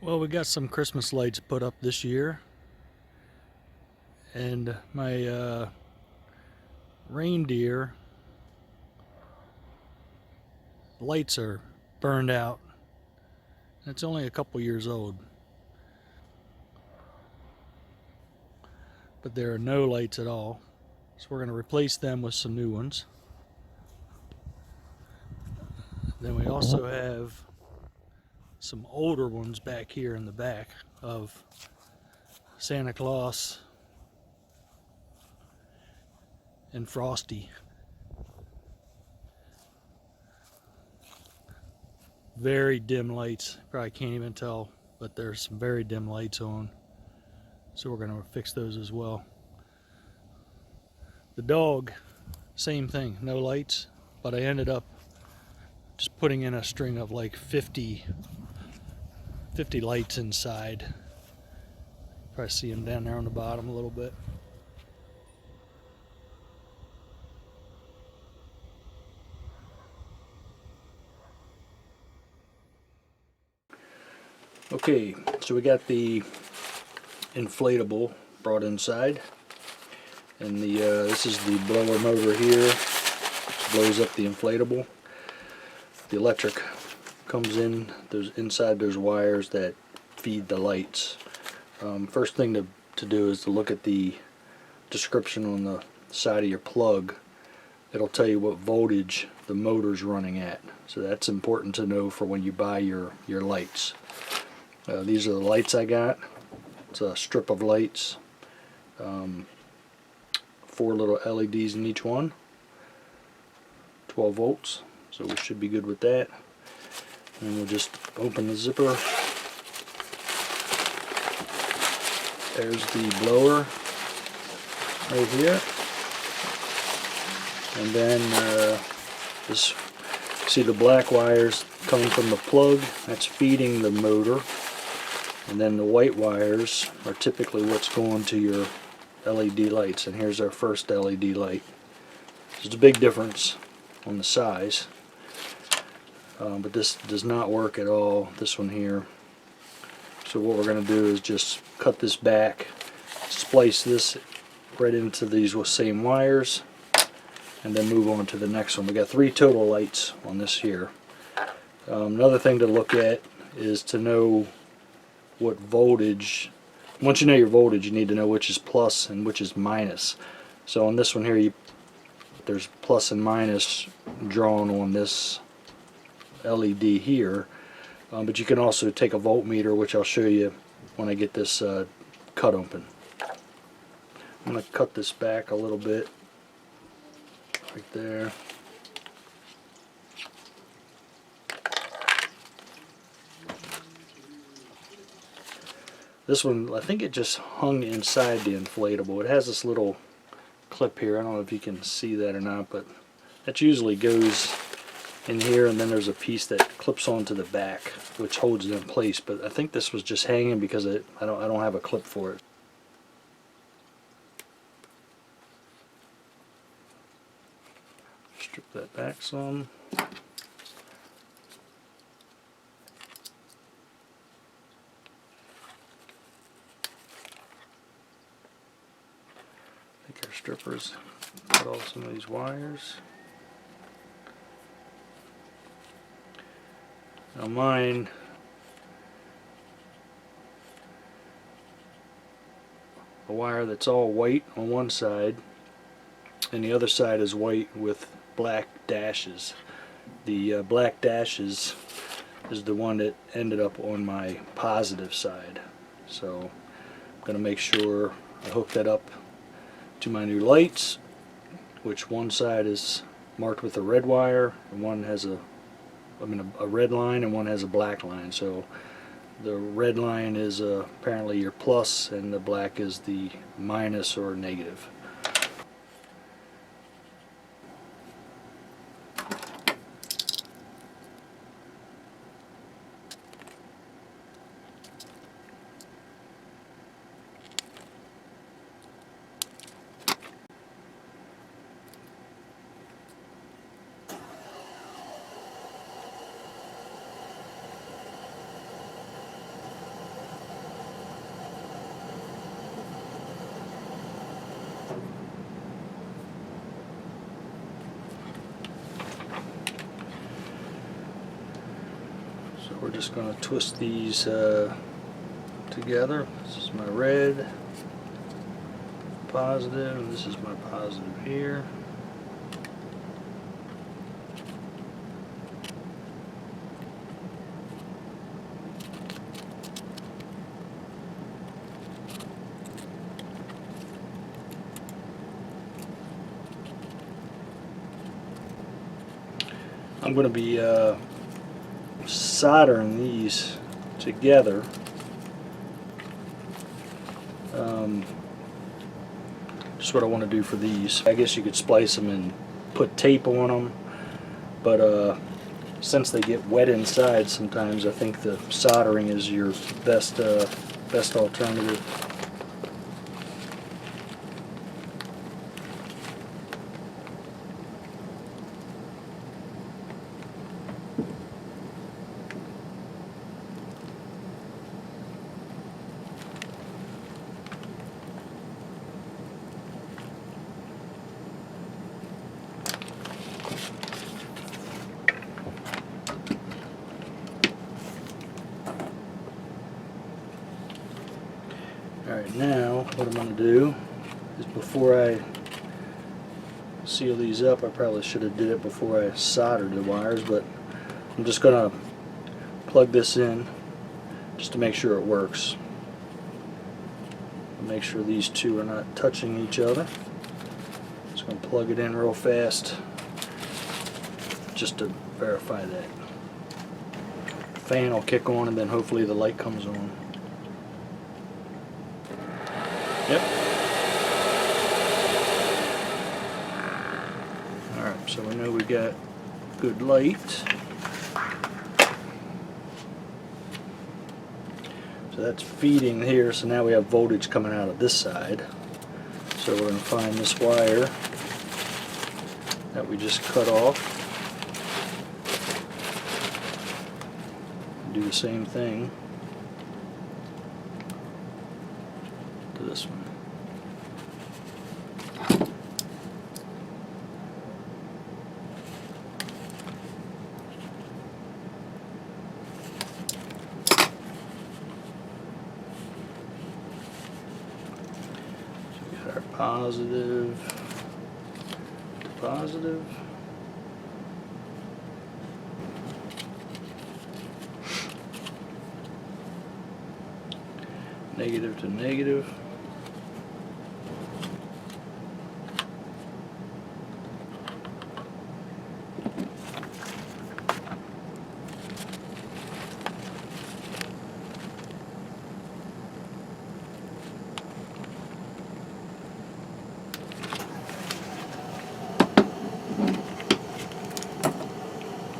Well, we got some Christmas lights put up this year, and my reindeer lights are burned out. It's only a couple years old, but there are no lights at all. So we're going to replace them with some new ones. Then we also have some older ones back here in the back of Santa Claus and Frosty. Very dim lights. Probably can't even tell, but there's some very dim lights on. So we're going to fix those as well. The dog, same thing, no lights, but I ended up just putting in a string of like 50 lights inside. Probably see them down there on the bottom a little bit. Okay, so we got the inflatable brought inside, and this is the blower motor here, which blows up the inflatable. The electric comes in. Inside there's wires that feed the lights. First thing to do is to look at the description on the side of your plug. It'll tell you what voltage the motor's running at, so that's important to know for when you buy your lights. These are the lights I got. It's a strip of lights, 4 little LEDs in each one, 12 volts, so we should be good with that. And we'll just open the zipper. There's the blower right here, and then this, see the black wires coming from the plug, that's feeding the motor, and then the white wires are typically what's going to your LED lights. And here's our first LED light. There's a big difference on the size, but this does not work at all, this one here. So what we're going to do is just cut this back, splice this right into these with same wires, and then move on to the next one. We got 3 total lights on this here. Another thing to look at is to know what voltage. Once you know your voltage, you need to know which is plus and which is minus. So on this one here, there's plus and minus drawn on this LED here, but you can also take a voltmeter, which I'll show you when I get this cut open. I'm going to cut this back a little bit, right there. This one, I think it just hung inside the inflatable. It has this little clip here. I don't know if you can see that or not, but that usually goes in here, and then there's a piece that clips onto the back, which holds it in place. But I think this was just hanging because I don't have a clip for it. Strip that back some. Take our strippers, cut off some of these wires. Now mine, a wire that's all white on one side, and the other side is white with black dashes. The black dashes is the one that ended up on my positive side. So I'm going to make sure I hook that up to my new lights, which one side is marked with a red wire and one has a red line and one has a black line. So the red line is apparently your plus, and the black is the minus or negative. So we're just going to twist these together. This is my red positive, and this is my positive here. I'm going to be soldering these together. Just what I want to do for these. I guess you could splice them and put tape on them, but since they get wet inside sometimes, I think the soldering is your best alternative. Alright, now what I'm going to do is, before I seal these up, I probably should have did it before I soldered the wires, but I'm just going to plug this in just to make sure it works. Make sure these two are not touching each other. Just going to plug it in real fast just to verify that. The fan will kick on and then hopefully the light comes on. Yep. Alright, so we know we got good light. So that's feeding here, so now we have voltage coming out of this side. So we're going to find this wire that we just cut off. Do the same thing to this one. Our positive to positive. Negative to negative.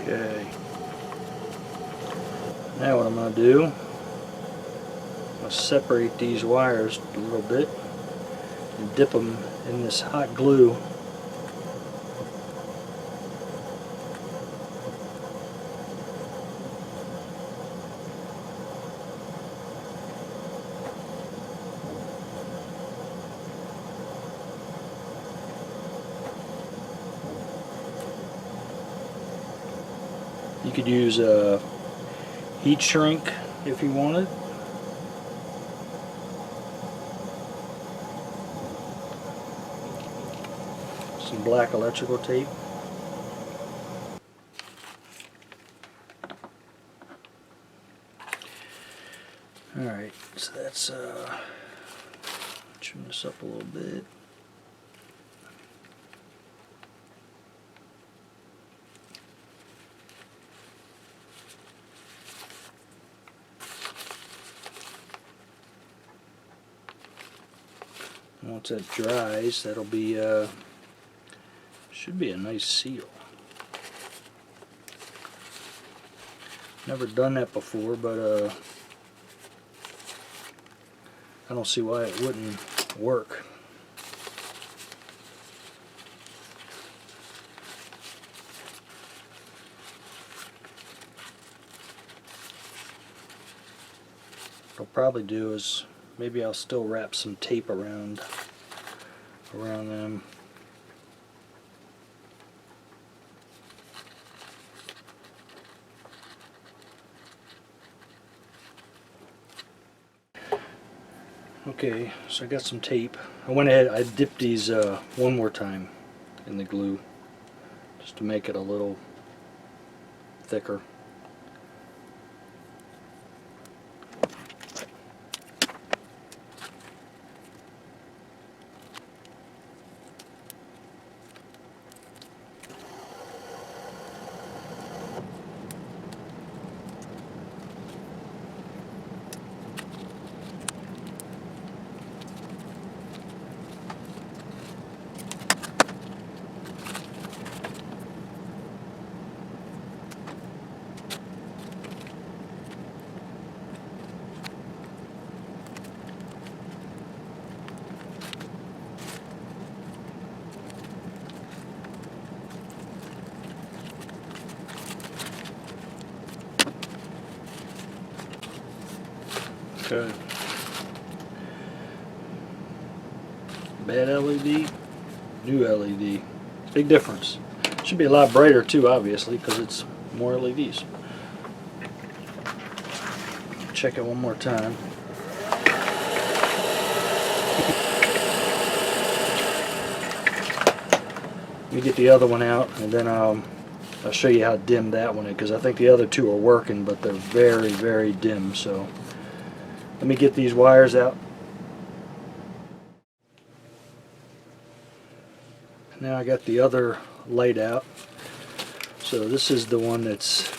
Okay. Now what I'm going to do, I'm going to separate these wires a little bit and dip them in this hot glue. You could use a heat shrink if you wanted. Some black electrical tape. Alright, so that's trim this up a little bit. Once that dries, that'll be should be a nice seal. Never done that before, but I don't see why it wouldn't work. What I'll probably do is maybe I'll still wrap some tape around them. Okay, so I got some tape. I went ahead, I dipped these one more time in the glue just to make it a little thicker. Okay. Bad LED, new LED. Big difference. Should be a lot brighter too, obviously, because it's more LEDs. Check it one more time. Let me get the other one out, and then I'll show you how dim that one is, because I think the other two are working, but they're very, very dim. So let me get these wires out. Now I got the other light out. So this is the one that's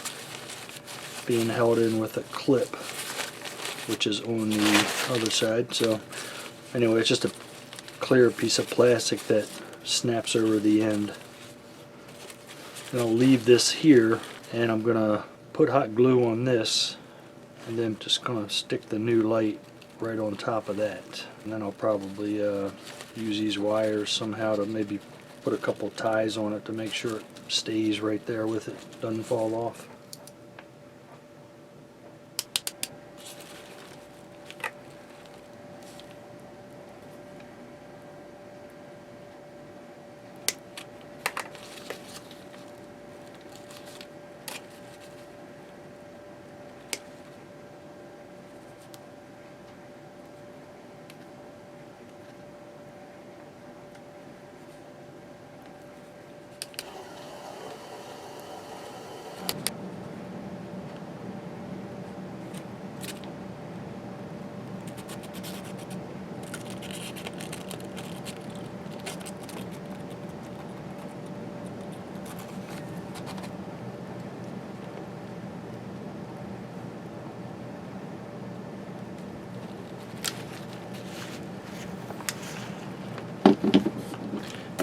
being held in with a clip, which is on the other side. So anyway, it's just a clear piece of plastic that snaps over the end. And I'll leave this here, and I'm gonna put hot glue on this, and then just gonna stick the new light right on top of that. And then I'll probably use these wires somehow to maybe put a couple ties on it to make sure it stays right there with it, doesn't fall off.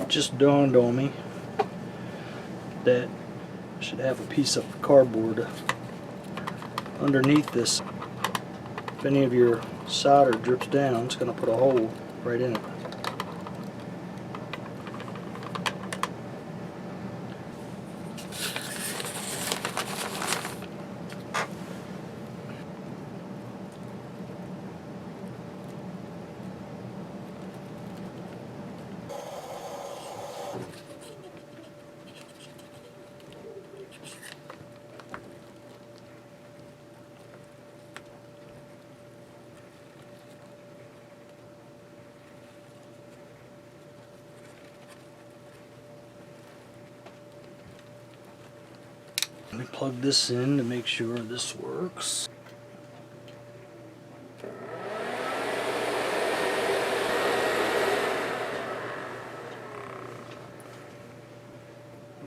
Just dawned on me that I should have a piece of cardboard underneath this. If any of your solder drips down, it's going to put a hole right in it. Let me plug this in to make sure this works.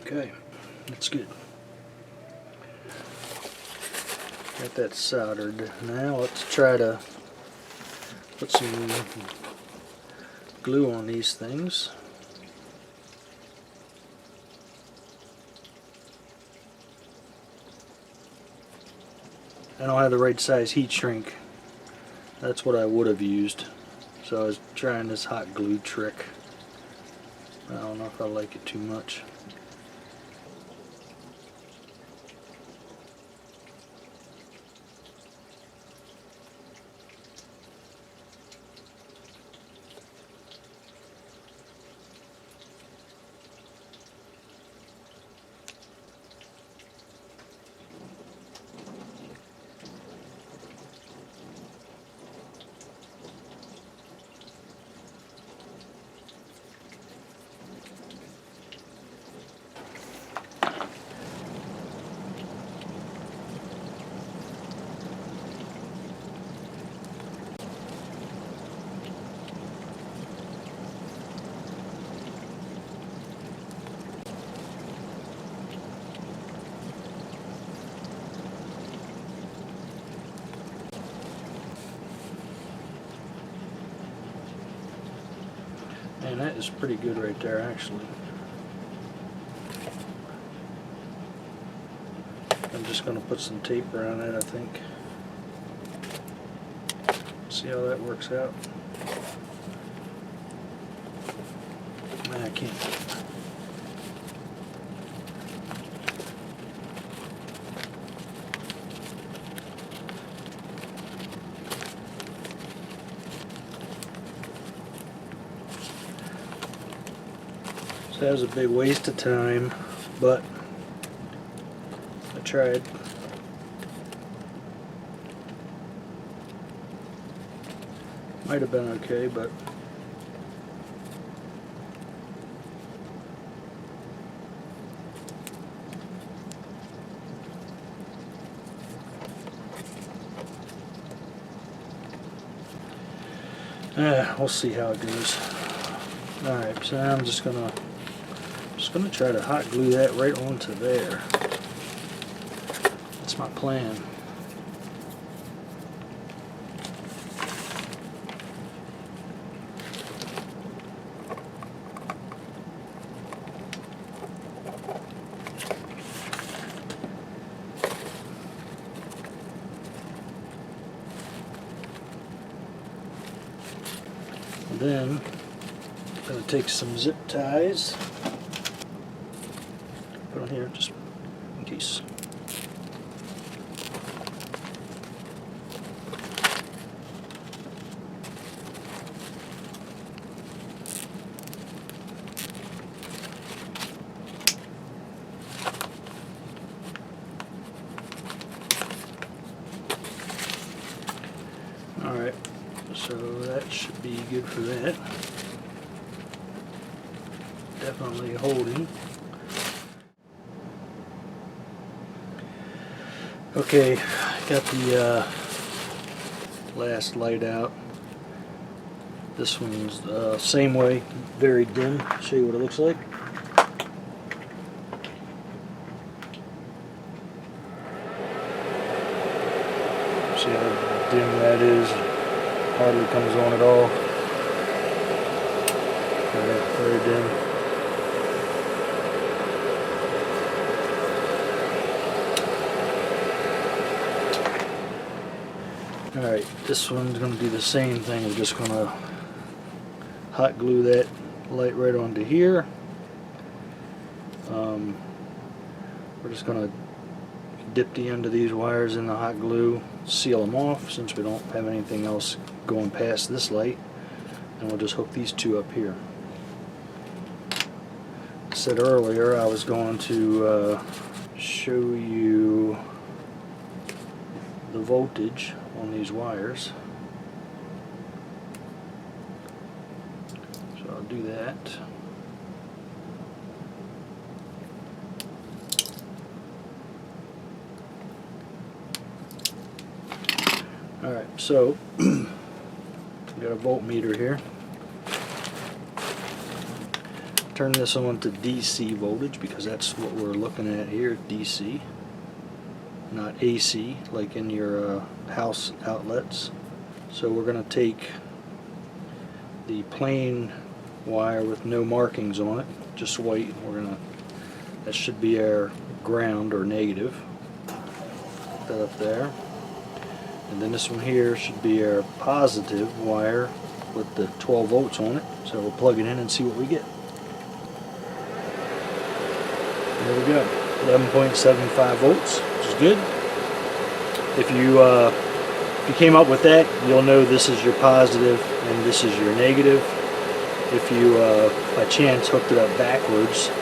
Okay, that's good. Got that soldered. Now let's try to put some glue on these things. I don't have the right size heat shrink. That's what I would have used. So I was trying this hot glue trick. I don't know if I like it too much. And that is pretty good right there, actually. I'm just going to put some tape around it, I think. See how that works out. I can't. So that was a big waste of time, but I tried. Might have been okay, but we'll see how it goes. Alright, so now I'm just gonna try to hot glue that right onto there. That's my plan. Then I'm going to take some zip ties, put on here just in case. Alright, so that should be good for that. Definitely holding. Okay, got the last light out. This one's same way, very dim. Show you what it looks like. See how dim that is? Hardly comes on at all. Very dim. Alright, this one's going to do the same thing. We're just going to hot glue that light right onto here. We're just going to dip the end of these wires in the hot glue, seal them off since we don't have anything else going past this light, and we'll just hook these two up here. I said earlier I was going to show you the voltage on these wires, so I'll do that. Alright, so we got a voltmeter here. Turn this on to DC voltage because that's what we're looking at here, DC, not AC like in your house outlets. So we're going to take the plain wire with no markings on it, just white. That should be our ground or negative. Put that up there. And then this one here should be our positive wire with the 12 volts on it. So we'll plug it in and see what we get. There we go, 11.75 volts, which is good. If you came up with that, you'll know this is your positive and this is your negative. If you by chance hooked it up backwards,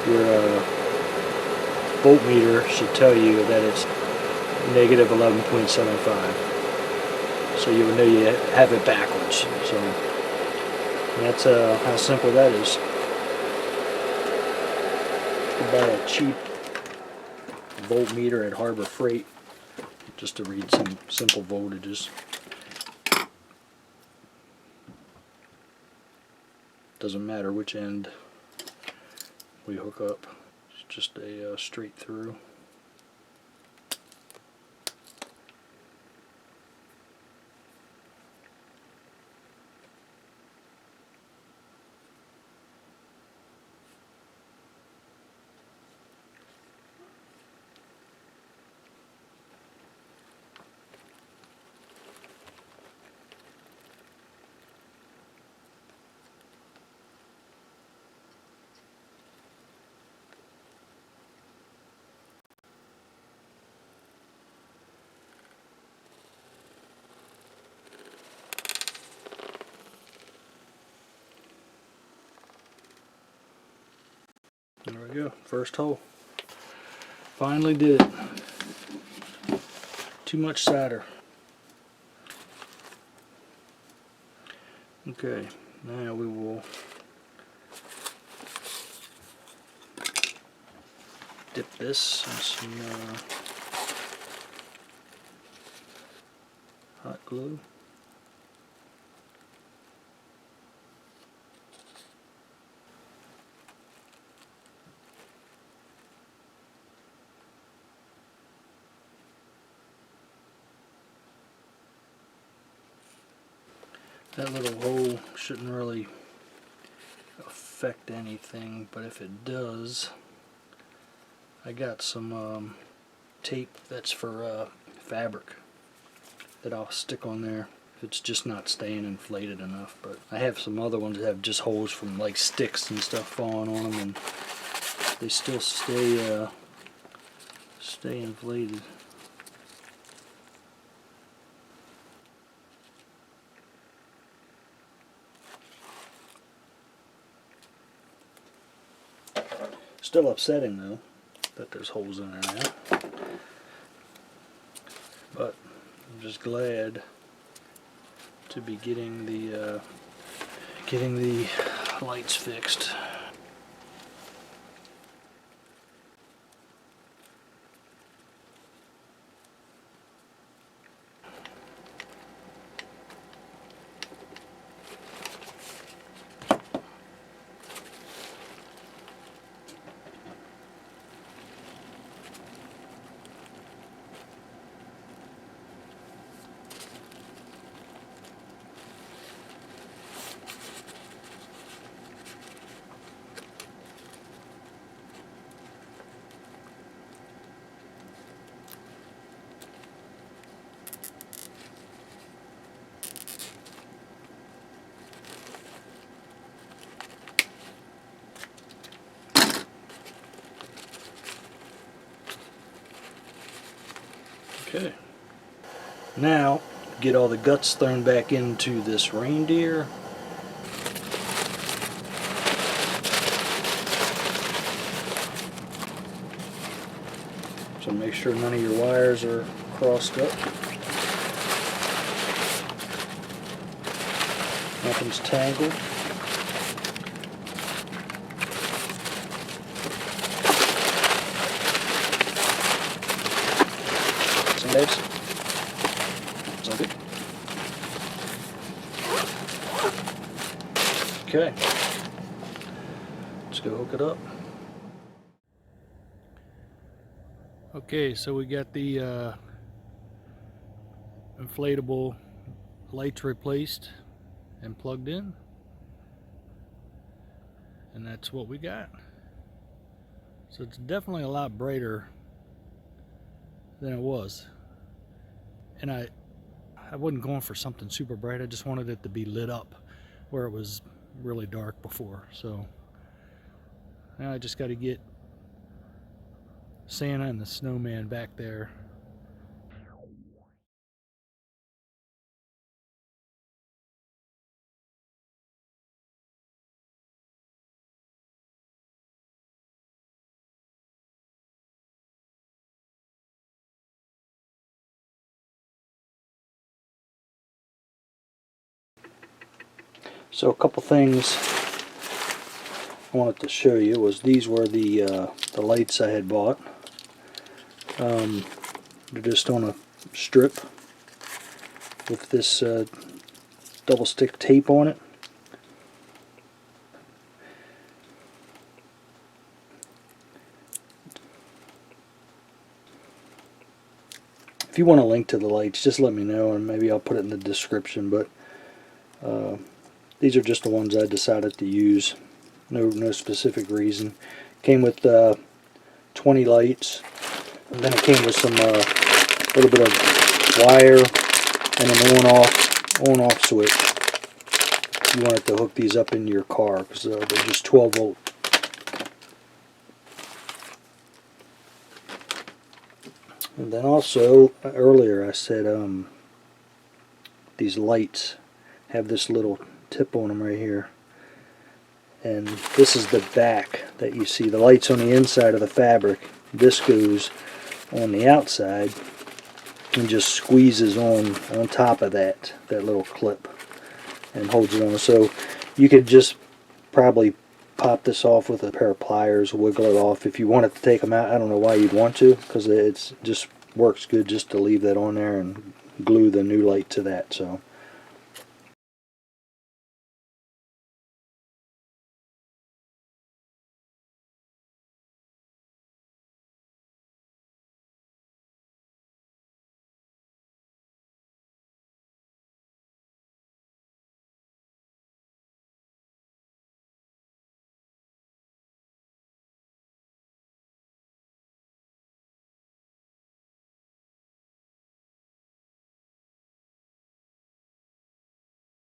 your voltmeter should tell you that it's negative 11.75. So you would know you have it backwards. So that's how simple that is. You can buy a cheap voltmeter at Harbor Freight just to read some simple voltages. Doesn't matter which end we hook up. It's just a straight through. we go, first hole. Finally did it. Too much solder. Okay, now we will dip this in some hot glue. That little hole shouldn't really affect anything, but if it does, I got some tape that's for fabric that I'll stick on there if it's just not staying inflated enough. But I have some other ones that have just holes from like sticks and stuff falling on them, and they still stay inflated. Still upsetting though that there's holes in there now, but I'm just glad to be getting the lights fixed. Okay, now get all the guts thrown back into this reindeer. So make sure none of your wires are crossed up. Nothing's tangled. Babes? Sound good? Okay. Let's go hook it up. Okay, so we got the inflatable lights replaced and plugged in, and that's what we got. So it's definitely a lot brighter than it was. And I wasn't going for something super bright. I just wanted it to be lit up where it was really dark before. So now I just got to get Santa and the snowman back there. So a couple things I wanted to show you was these were the lights I had bought. They're just on a strip with this double stick tape on it. If you want a link to the lights, just let me know and maybe I'll put it in the description, but these are just the ones I decided to use. No specific reason. Came with 20 lights, and then it came with some little bit of wire and an on-off switch. You wanted to hook these up into your car because they're just 12 volt. And then also earlier I said these lights have this little tip on them right here. and this is the back that you see. The light's on the inside of the fabric. This goes on the outside and just squeezes on top of that little clip and holds it on. So you could just probably pop this off with a pair of pliers, wiggle it off if you wanted to take them out. I don't know why you'd want to, because it's just works good just to leave that on there and glue the new light to that. So